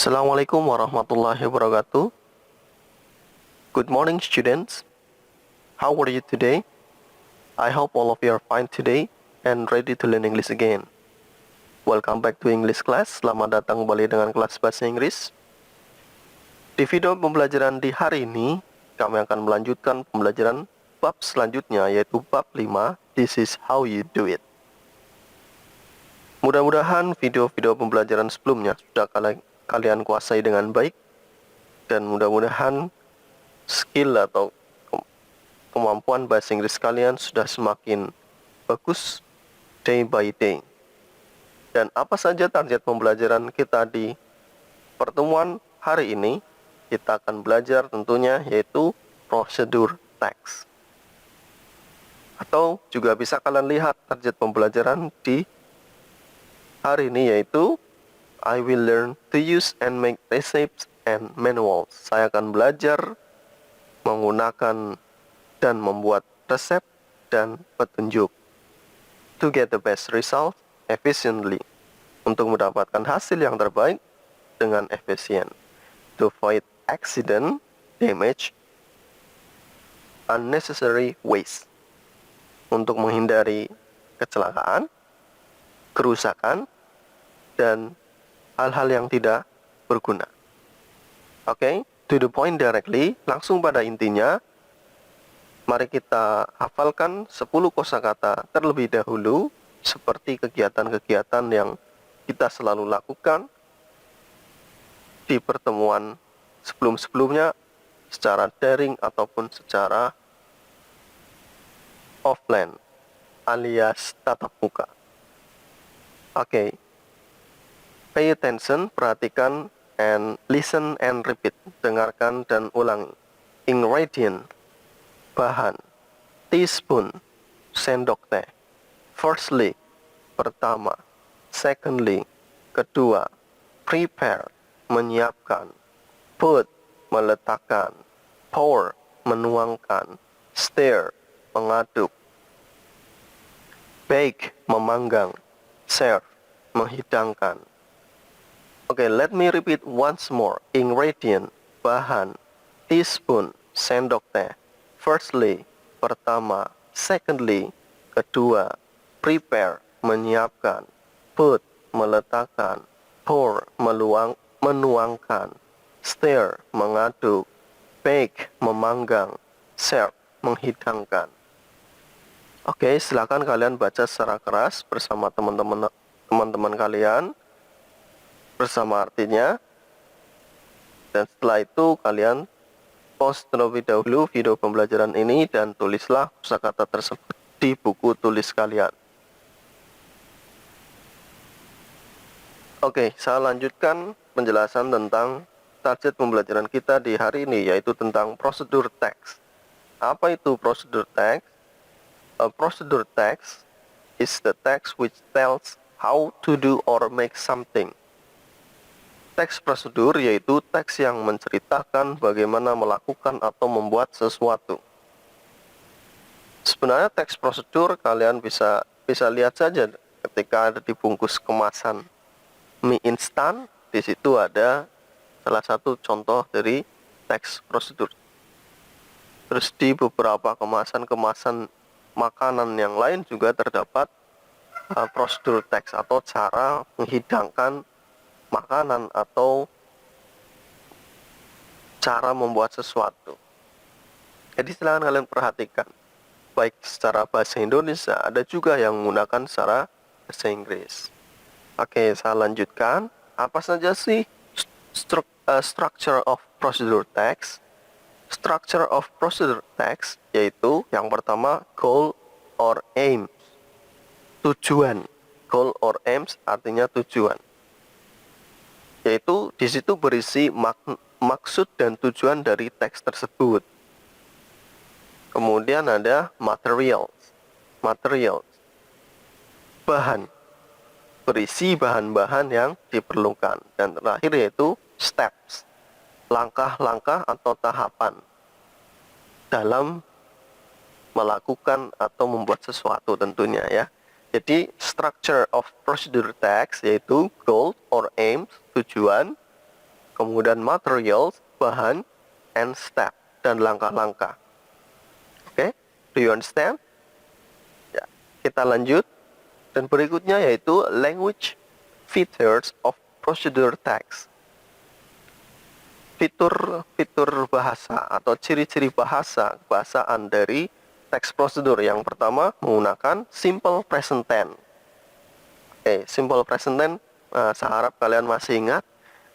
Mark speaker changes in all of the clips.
Speaker 1: Assalamualaikum warahmatullahi wabarakatuh. Good morning, students. How are you today? I hope all of you are fine today and ready to learn English again. Welcome back to English class. Selamat datang kembali dengan kelas bahasa Inggris. Di video pembelajaran di hari ini, kami akan melanjutkan pembelajaran bab selanjutnya, yaitu bab 5, This is how you do it. Mudah-mudahan video-video pembelajaran sebelumnya sudah kalian kuasai dengan baik, dan mudah-mudahan skill atau kemampuan bahasa Inggris kalian sudah semakin bagus day by day. Dan apa saja target pembelajaran kita di pertemuan hari ini? Kita akan belajar tentunya yaitu prosedur teks. Atau juga bisa kalian lihat target pembelajaran di hari ini yaitu I will learn to use and make recipes and manuals. Saya akan belajar menggunakan dan membuat resep dan petunjuk. To get the best result efficiently. Untuk mendapatkan hasil yang terbaik dengan efisien. To avoid accident, damage, unnecessary waste. Untuk menghindari kecelakaan, kerusakan, dan hal-hal yang tidak berguna. Oke, to the point directly, langsung pada intinya. Mari kita hafalkan 10 kosakata terlebih dahulu, seperti kegiatan-kegiatan yang kita selalu lakukan di pertemuan sebelum-sebelumnya, secara daring ataupun secara offline, alias tatap muka. Oke. Pay attention, perhatikan, and listen and repeat. Dengarkan dan ulangi. Ingredient, bahan. Teaspoon, sendok teh. Firstly, pertama. Secondly, kedua. Prepare, menyiapkan. Put, meletakkan. Pour, menuangkan. Stir, mengaduk. Bake, memanggang. Serve, menghidangkan. Oke, let me repeat once more. Ingredient, bahan. Teaspoon, sendok teh. Firstly, pertama. Secondly, kedua. Prepare, menyiapkan. Put, meletakkan. Pour, menuangkan. Stir, mengaduk. Bake, memanggang. Serve, menghidangkan. Oke, silakan kalian baca secara keras bersama teman-teman kalian, bersama artinya. Dan setelah itu kalian pause terlebih dahulu video pembelajaran ini dan tulislah kosakata tersebut di buku tulis kalian. Oke, saya lanjutkan penjelasan tentang target pembelajaran kita di hari ini, yaitu tentang prosedur teks. Apa itu prosedur teks? A procedure text is the text which tells how to do or make something. Teks prosedur yaitu teks yang menceritakan bagaimana melakukan atau membuat sesuatu. Sebenarnya teks prosedur kalian bisa lihat saja ketika ada di bungkus kemasan mie instan. Di situ ada salah satu contoh dari teks prosedur. Terus di beberapa kemasan makanan yang lain juga terdapat prosedur teks atau cara menghidangkan makanan atau cara membuat sesuatu. Jadi silakan kalian perhatikan, baik secara bahasa Indonesia, ada juga yang menggunakan secara bahasa Inggris. Oke, saya lanjutkan. Apa saja sih structure of procedure text? Structure of procedure text yaitu yang pertama goal or aim, tujuan. Goal or aims artinya tujuan. Yaitu di situ berisi maksud dan tujuan dari teks tersebut. Kemudian ada materials, bahan, berisi bahan-bahan yang diperlukan. Dan terakhir yaitu steps, langkah-langkah atau tahapan dalam melakukan atau membuat sesuatu tentunya ya. Jadi structure of procedure text yaitu goal or aim, tujuan, kemudian materials, bahan, and step, dan langkah-langkah. Oke, do you understand? Ya, kita lanjut. Dan berikutnya yaitu language features of procedure text. Fitur bahasa atau ciri-ciri bahasaan dari teks prosedur. Yang pertama menggunakan simple present tense. Oke, simple present tense, saya harap kalian masih ingat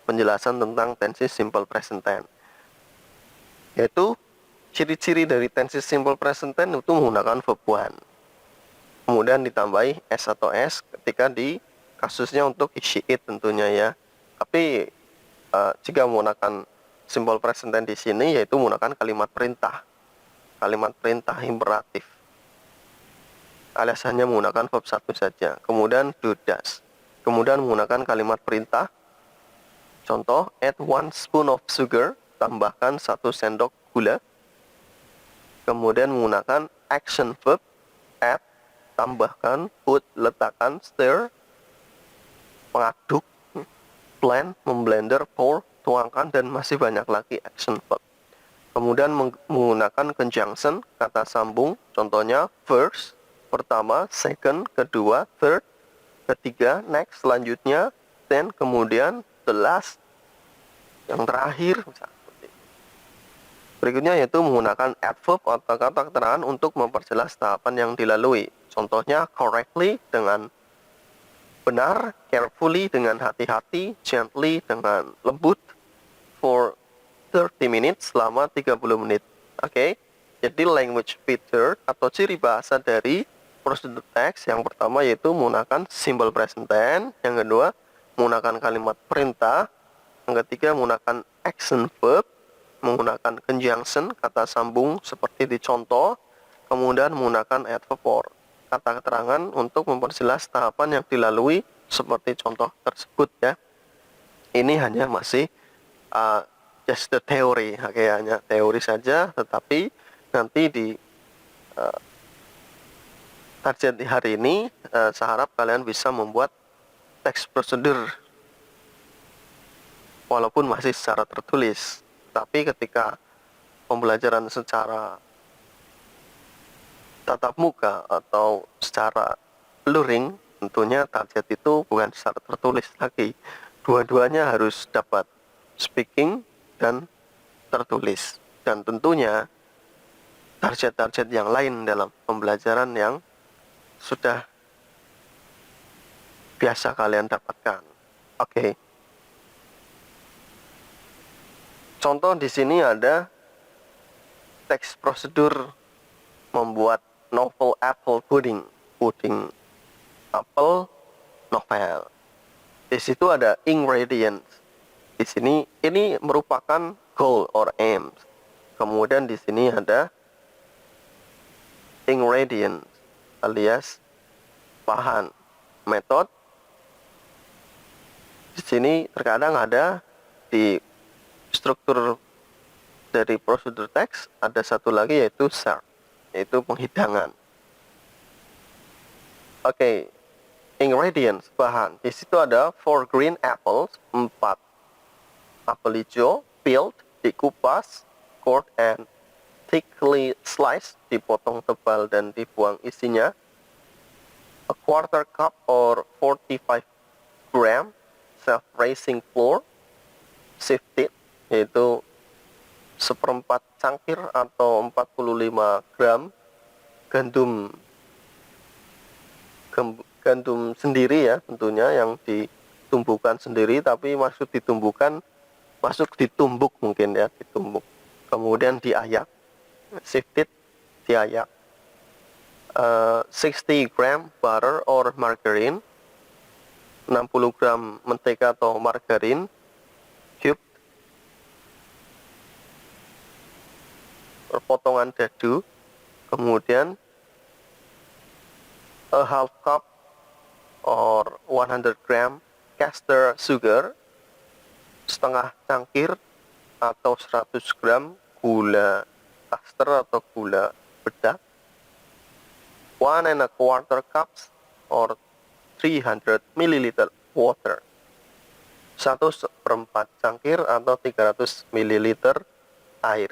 Speaker 1: penjelasan tentang tenses simple present tense. Yaitu ciri-ciri dari tenses simple present tense itu menggunakan verb one. Kemudian ditambahi s atau s ketika di kasusnya untuk she it tentunya ya. Tapi jika menggunakan simple present tense di sini yaitu menggunakan kalimat perintah imperatif, alias hanya menggunakan verb satu saja. Kemudian do does, kemudian menggunakan kalimat perintah. Contoh, add 1 spoon of sugar, tambahkan 1 sendok gula. Kemudian menggunakan action verb, add, tambahkan, put, letakkan, stir, mengaduk, blend, memblender, pour, tuangkan, dan masih banyak lagi action verb. Kemudian menggunakan conjunction, kata sambung, contohnya first, pertama, second, kedua, third, ketiga, next, selanjutnya, then, kemudian, the last, yang terakhir. Berikutnya yaitu menggunakan adverb atau kata keterangan untuk memperjelas tahapan yang dilalui. Contohnya correctly dengan benar, carefully dengan hati-hati, gently dengan lembut, for 30 minutes selama 30 menit. Oke. Jadi language feature atau ciri bahasa dari prosedur teks yang pertama yaitu menggunakan simple present tense, yang kedua menggunakan kalimat perintah, yang ketiga menggunakan action verb, menggunakan conjunction, kata sambung seperti di contoh, kemudian menggunakan adverb or kata keterangan untuk memperjelas tahapan yang dilalui seperti contoh tersebut ya. Ini hanya masih just the theory, hanya teori saja, tetapi nanti di target di hari ini saya harap kalian bisa membuat teks prosedur walaupun masih secara tertulis. Tapi ketika pembelajaran secara tatap muka atau secara luring, tentunya target itu bukan secara tertulis lagi. Dua-duanya harus dapat speaking dan tertulis. Dan tentunya target-target yang lain dalam pembelajaran yang sudah biasa kalian dapatkan. Oke. Contoh di sini ada teks prosedur membuat novel apple pudding apel novel. Di situ ada ingredients. Di sini ini merupakan goal or aims. Kemudian di sini ada ingredients alias bahan. Method di sini terkadang ada di struktur dari prosedur teks ada satu lagi yaitu serve, yaitu penghidangan. Oke, ingredients bahan. Di situ ada 4 green apples, 4 apel hijau, peeled, dikupas, cored and thickly sliced, dipotong tebal dan dibuang isinya. A quarter cup or 45 gram self-raising flour, sifted, yaitu seperempat cangkir atau 45 gram gandum sendiri ya, tentunya yang ditumbuhkan sendiri, tapi masuk ditumbuk mungkin ya, ditumbuk. Kemudian diayak, sifted, diayak. 60 gram butter or margarine, 60 gram mentega atau margarin, cubed, potongan dadu. Kemudian a half cup or 100 gram caster sugar, setengah cangkir atau 100 gram gula caster atau gula bedak. 1 1/4 cups or 300 ml water. 1/4 cangkir atau 300 ml air.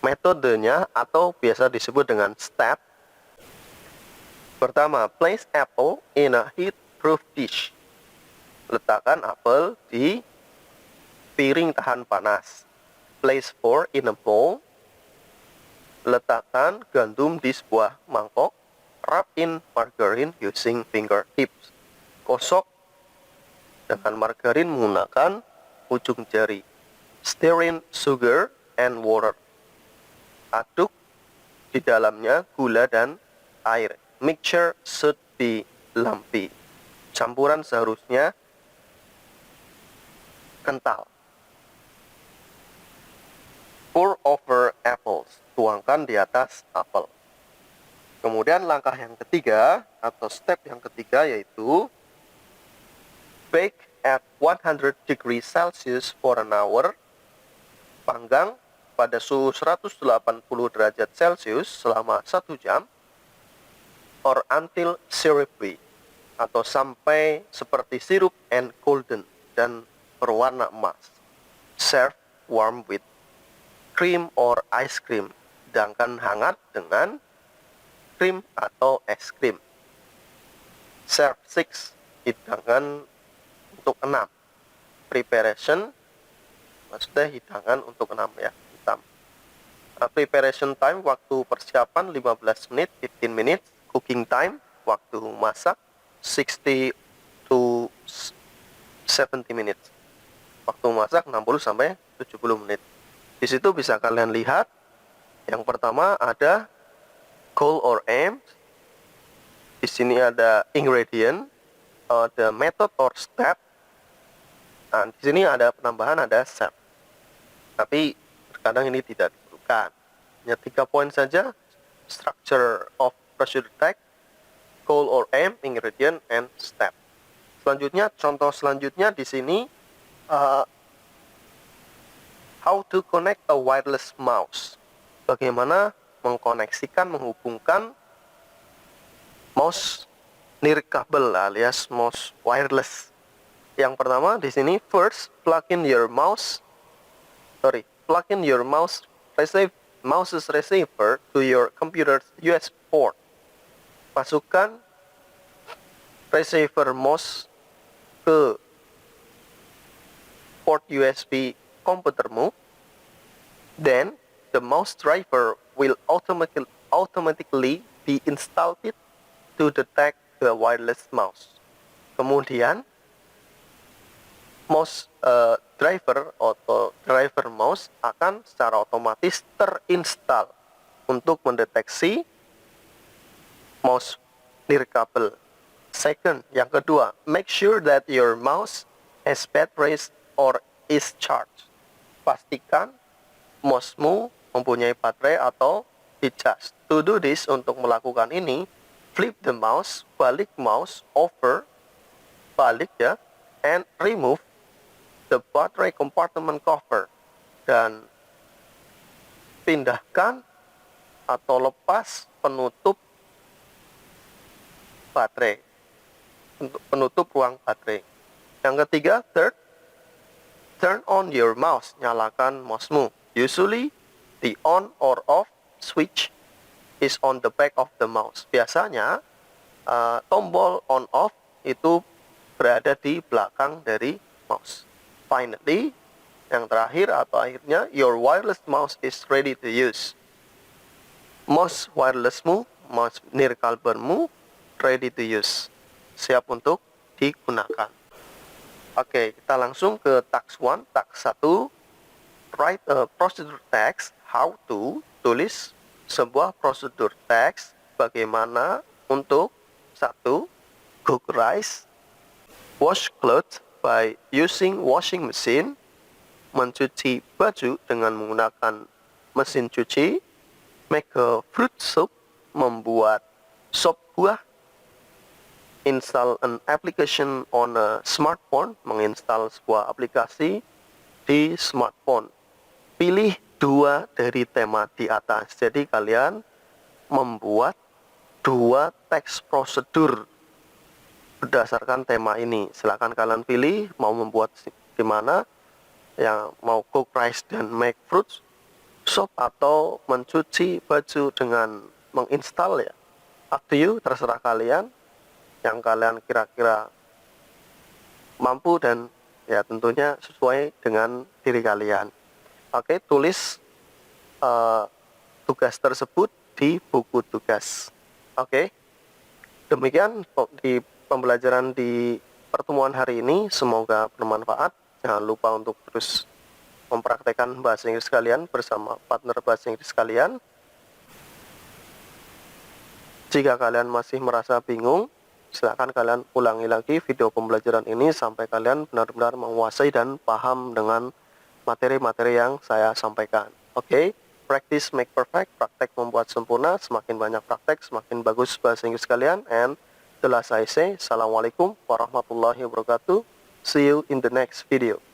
Speaker 1: Metodenya atau biasa disebut dengan step. Pertama, place apple in a heat-proof dish. Letakkan apel di piring tahan panas. Place 4 in a bowl. Letakkan gandum di sebuah mangkok. Rub in margarine using fingertips. Gosok dengan margarin menggunakan ujung jari. Stir in sugar and water. Aduk di dalamnya gula dan air. Mixture should be lumpy. Campuran seharusnya kental. Pour over apples. Tuangkan di atas apel. Kemudian langkah yang ketiga atau step yang ketiga yaitu bake at 100 degrees Celsius for an hour. Panggang pada suhu 180 derajat Celcius selama 1 jam. Or until syrupy, atau sampai seperti sirup and golden dan berwarna emas. Serve warm with cream or ice cream. Hidangkan hangat dengan krim atau es krim. Serve 6. Hidangan untuk 6. Preparation, maksudnya hidangan untuk 6 ya. Preparation time, waktu persiapan 15 menit, 15 minutes. Cooking time, waktu masak 60 to 70 minutes. Waktu masak 60 sampai 70 menit. Di situ bisa kalian lihat yang pertama ada goal or aim. Di sini ada ingredient, ada method or step. Nah, di sini ada penambahan, ada step. Tapi terkadang ini tidak diperlukan. Hanya 3 poin saja. Structure of procedure text, goal or aim, ingredient, and step. Selanjutnya, contoh selanjutnya di sini, how to connect a wireless mouse. Bagaimana mengkoneksikan, menghubungkan mouse nirkabel alias mouse wireless. Yang pertama di sini, first plug in your mouse's receiver to your computer's USB port. Masukkan receiver mouse ke port USB komputermu. Then the mouse driver will automatically be installed to detect the wireless mouse. Kemudian mouse driver atau driver mouse akan secara otomatis terinstall untuk mendeteksi mouse nirkabel. Second, yang kedua, make sure that your mouse has batteries or is charged. Pastikan mousemu mempunyai baterai atau dicas. To do this, untuk melakukan ini, flip the mouse, balik mouse over, balik ya, and remove the battery compartment cover, dan pindahkan atau lepas penutup baterai, untuk penutup ruang baterai. Yang ketiga, third, turn on your mouse, nyalakan mousemu. Usually the on or off switch is on the back of the mouse. Biasanya tombol on off itu berada di belakang dari mouse. Finally, yang terakhir atau akhirnya, your wireless mouse is ready to use. Mouse wirelessmu, mouse nirkabelmu ready to use, siap untuk digunakan. Oke, kita langsung ke task 1. Task 1, write a procedure text, how to, tulis sebuah prosedur teks bagaimana untuk 1. Cook rice. Wash clothes by using washing machine. Mencuci baju dengan menggunakan mesin cuci. Make a fruit soup. Membuat sop buah. Install an application on a smartphone. Menginstal sebuah aplikasi di smartphone. Pilih 2 dari tema di atas. Jadi kalian membuat 2 teks prosedur berdasarkan tema ini. Silakan kalian pilih mau membuat di mana, yang mau cook rice dan make fruit soup atau mencuci baju dengan menginstal ya. Up to you, terserah kalian yang kalian kira-kira mampu dan ya tentunya sesuai dengan diri kalian. Oke, tulis tugas tersebut di buku tugas. Oke, demikian di pembelajaran di pertemuan hari ini, semoga bermanfaat. Jangan lupa untuk terus mempraktekkan bahasa Inggris kalian bersama partner bahasa Inggris kalian. Jika kalian masih merasa bingung, silakan kalian ulangi lagi video pembelajaran ini sampai kalian benar-benar menguasai dan paham dengan materi-materi yang saya sampaikan. Oke, practice make perfect, praktek membuat sempurna. Semakin banyak praktek, semakin bagus bahasa Inggris kalian. And the last I say, Assalamualaikum warahmatullahi wabarakatuh. See you in the next video.